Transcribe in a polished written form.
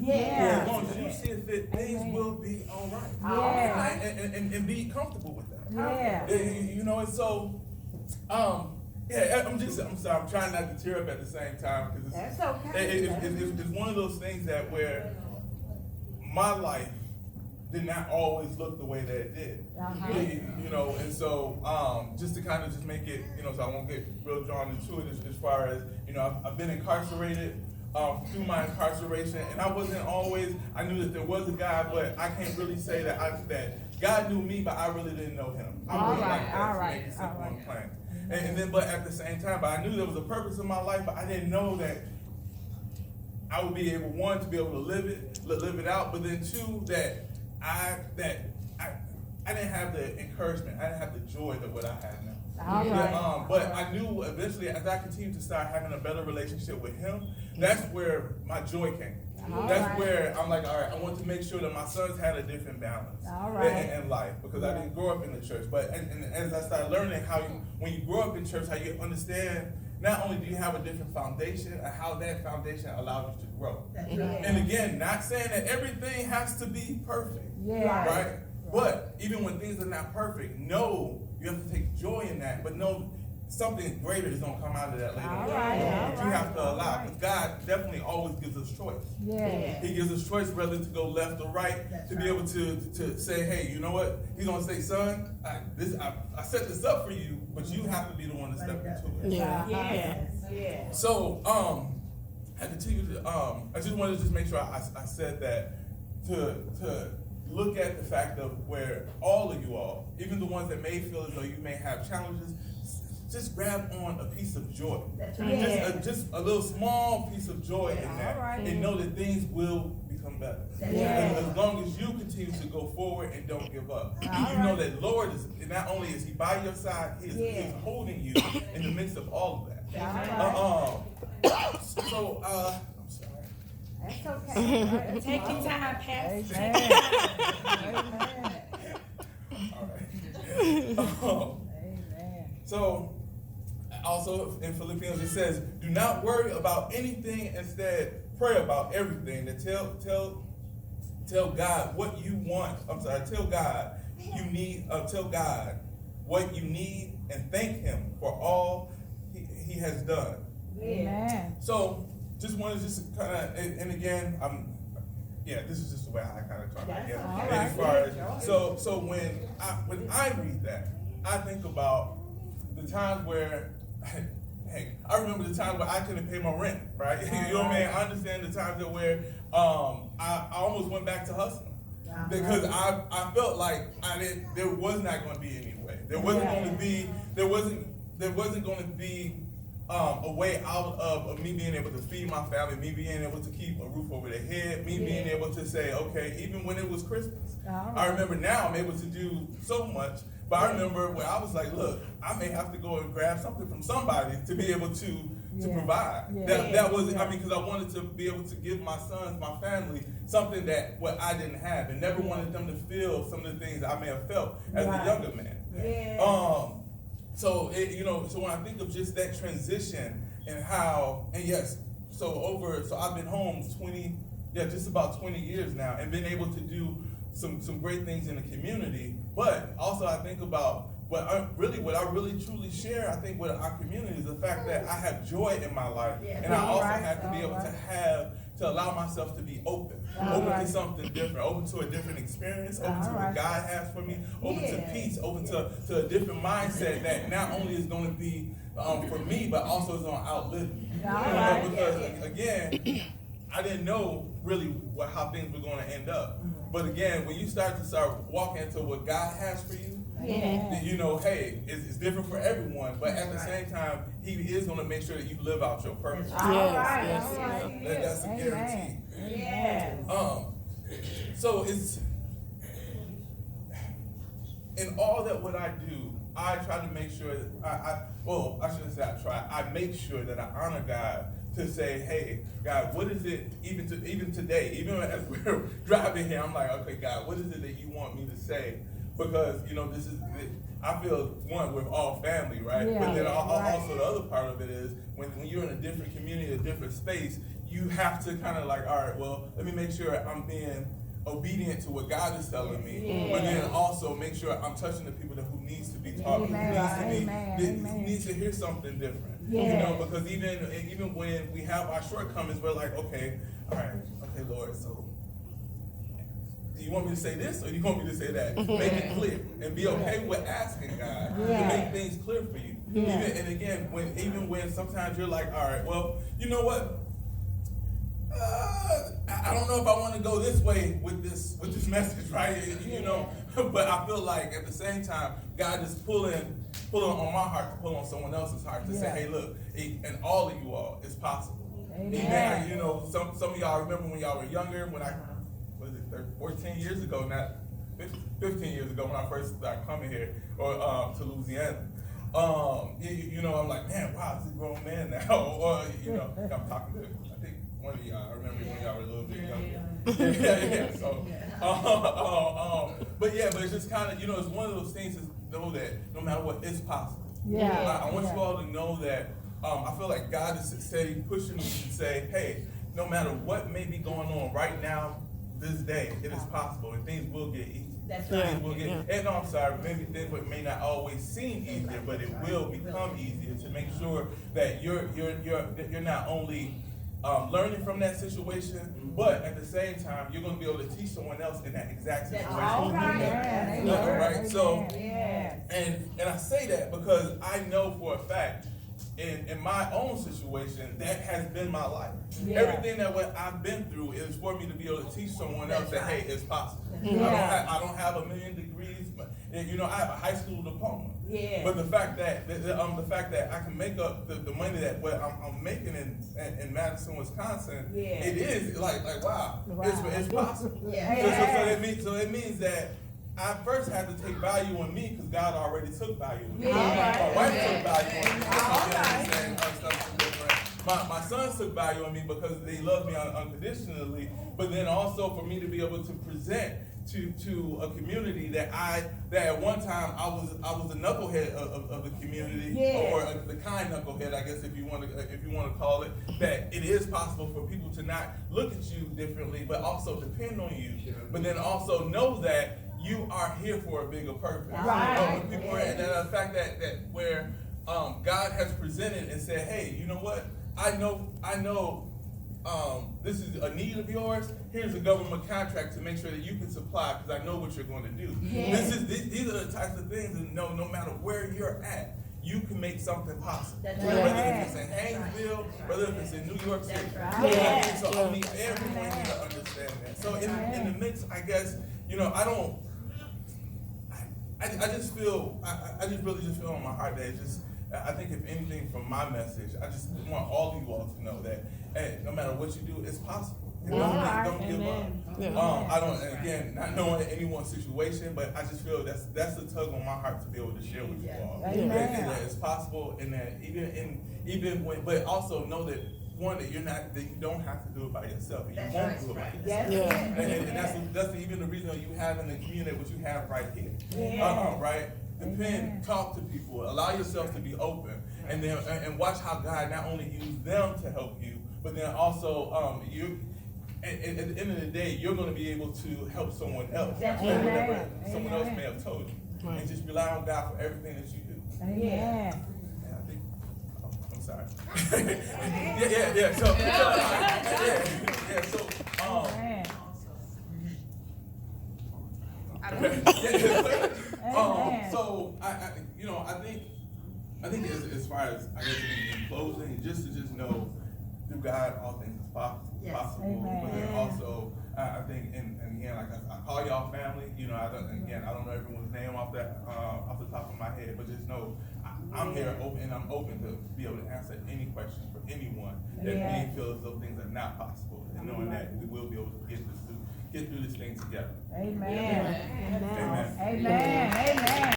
As long as you see it fit, things will be all right. And be comfortable with that. And so, I'm sorry, I'm trying not to tear up at the same time, because That's okay. it's one of those things that where my life did not always look the way that it did. And so just to kind of just make it, so I won't get real drawn into it as far as, I've been incarcerated through my incarceration, and I wasn't always, I knew that there was a God, but I can't really say that God knew me, but I really didn't know him. All right. And then, but at the same time, but I knew there was a purpose in my life, but I didn't know that I would be able, one, to be able to live it out, but then two, that I didn't have the encouragement, I didn't have the joy that what I have now. But I knew eventually, as I continued to start having a better relationship with him, that's where my joy came. That's where I'm like, all right, I want to make sure that my sons had a different balance in life, because I didn't grow up in the church. But and as I started learning how when you grow up in church, how you understand, not only do you have a different foundation, and how that foundation allows you to grow. And again, not saying that everything has to be perfect, right? But even when things are not perfect, know you have to take joy in that, but know something greater is going to come out of that later on. You have to allow, because God definitely always gives us choice. He gives us choice whether to go left or right, to be able to say, hey, you know what? He's going to say, son, I set this up for you, but you have to be the one to step into it. So, I continue to, I just wanted to just make sure I said that to look at the fact of where all of you all, even the ones that may feel as though you may have challenges, just grab on a piece of joy. Just a little small piece of joy in that, and know that things will become better. And as long as you continue to go forward and don't give up, you know that Lord is, not only is he by your side, he is holding you in the midst of all of that. So, I'm sorry. That's okay. Take your time, Pastor. All right. So, also in Philippians it says, do not worry about anything, instead pray about everything. To tell God what you want. Tell God you need. Tell God what you need, and thank him for all he has done. Amen. So just wanted to just kind of, and again, this is just the way I kind of talk about it. As far as, so when I read that, I think about the times where, hey, I remember the times where I couldn't pay my rent, right? You know what I mean? I understand the times that where I almost went back to hustling, because I felt like there was not going to be any way. There wasn't going to be a way out of me being able to feed my family, me being able to keep a roof over their head, me being able to say, okay, even when it was Christmas. I remember now I'm able to do so much, but I remember where I was like, look, I may have to go and grab something from somebody to be able to provide. That was, because I wanted to be able to give my sons, my family, something that what I didn't have, and never wanted them to feel some of the things I may have felt as a younger man. So when I think of just that transition and how, so I've been home just about 20 years now, and been able to do some great things in the community. But also I think about what I really truly share, I think, with our community is the fact that I have joy in my life, and I also have to be able to allow myself to be open to something different, open to a different experience, open to what God has for me, open to peace, open to a different mindset that not only is going to be for me, but also is going to outlive me. Because again, I didn't know really how things were going to end up. But again, when you start walking into what God has for you, you know, hey, it's different for everyone, but at the same time, he is going to make sure that you live out your purpose. That's a guarantee. So it's, in all that what I do, I try to make sure that I make sure that I honor God, to say, hey, God, what is it, even today, even as we're driving here, I'm like, okay, God, what is it that you want me to say? Because, I feel, one, we're all family, right? But then also the other part of it is, when you're in a different community, a different space, you have to kind of like, all right, well, let me make sure I'm being obedient to what God is telling me, but then also make sure I'm touching the people who needs to be taught, who needs to hear something different. You know, because even when we have our shortcomings, we're like, okay, all right, okay, Lord, so do you want me to say this or do you want me to say that? Make it clear and be okay with asking God to make things clear for you. And again, even when sometimes you're like, all right, well, you know what? I don't know if I want to go this way with this message, right? You know, but I feel like at the same time, God is pulling on my heart to pull on someone else's heart to say, hey, look, and all of you all, it's possible. Amen. You know, some of y'all remember when y'all were younger, when 14 years ago, not 15 years ago when I first started coming here to Louisiana. You know, I'm like, man, wow, this is a grown man now. Or, you know, I'm talking to, I think one of y'all, I remember when y'all were a little bit younger. So, but it's just kind of, you know, it's one of those things to know that no matter what, it's possible. I want you all to know that I feel like God is steady pushing me to say, hey, no matter what may be going on right now, this day, it is possible, and things will get easier. That's right. Things will get, and no, I'm sorry, maybe things may not always seem easier, but it will become easier to make sure that you're not only learning from that situation, but at the same time, you're going to be able to teach someone else in that exact situation. Right? So, and I say that because I know for a fact, in my own situation, that has been my life. Everything that what I've been through is for me to be able to teach someone else that, hey, it's possible. I don't have 1 million degrees, but you know, I have a high school diploma. But the fact that I can make up the money that what I'm making in Madison, Wisconsin, it is like wow. It's possible. So it means that I first had to take value on me because God already took value on me. My wife took value on me. My sons took value on me because they love me unconditionally. But then also for me to be able to present to a community that at one time I was the knucklehead of the community, or the kind knucklehead, I guess if you want to call it, that it is possible for people to not look at you differently, but also depend on you. But then also know that you are here for a bigger purpose. And the fact that where God has presented and said, hey, you know what? I know this is a need of yours. Here's a government contract to make sure that you can supply because I know what you're going to do. These are the types of things that no matter where you're at, you can make something possible. Whether it's in Haynesville, whether it's in New York City. So I mean, everyone needs to understand that. So in the mix, I guess, you know, I just really feel on my heart that it's just, I think if anything from my message, I just want all of you all to know that, hey, no matter what you do, it's possible. Don't give up. I don't, again, not knowing anyone's situation, but I just feel that's the tug on my heart to be able to share with you all. That it's possible, and that even when, but also know that one, that you don't have to do it by yourself. You won't do it by yourself. And that's even the reason you have in the community what you have right here. Right? Talk to people, allow yourself to be open, and then and watch how God not only used them to help you, but then also you. At the end of the day, you're going to be able to help someone else. Someone else may have told you, and just rely on God for everything that you do. Amen. I'm sorry. So I think as far as I guess in closing, just know through God all things is possible. But then also I think and again, like I call y'all family. You know, I don't know everyone's name off the top of my head, but just know I'm here open, and I'm open to be able to answer any question for anyone that may feel as though things are not possible, and knowing that we will be able to get through this thing together. Amen. Amen. Amen.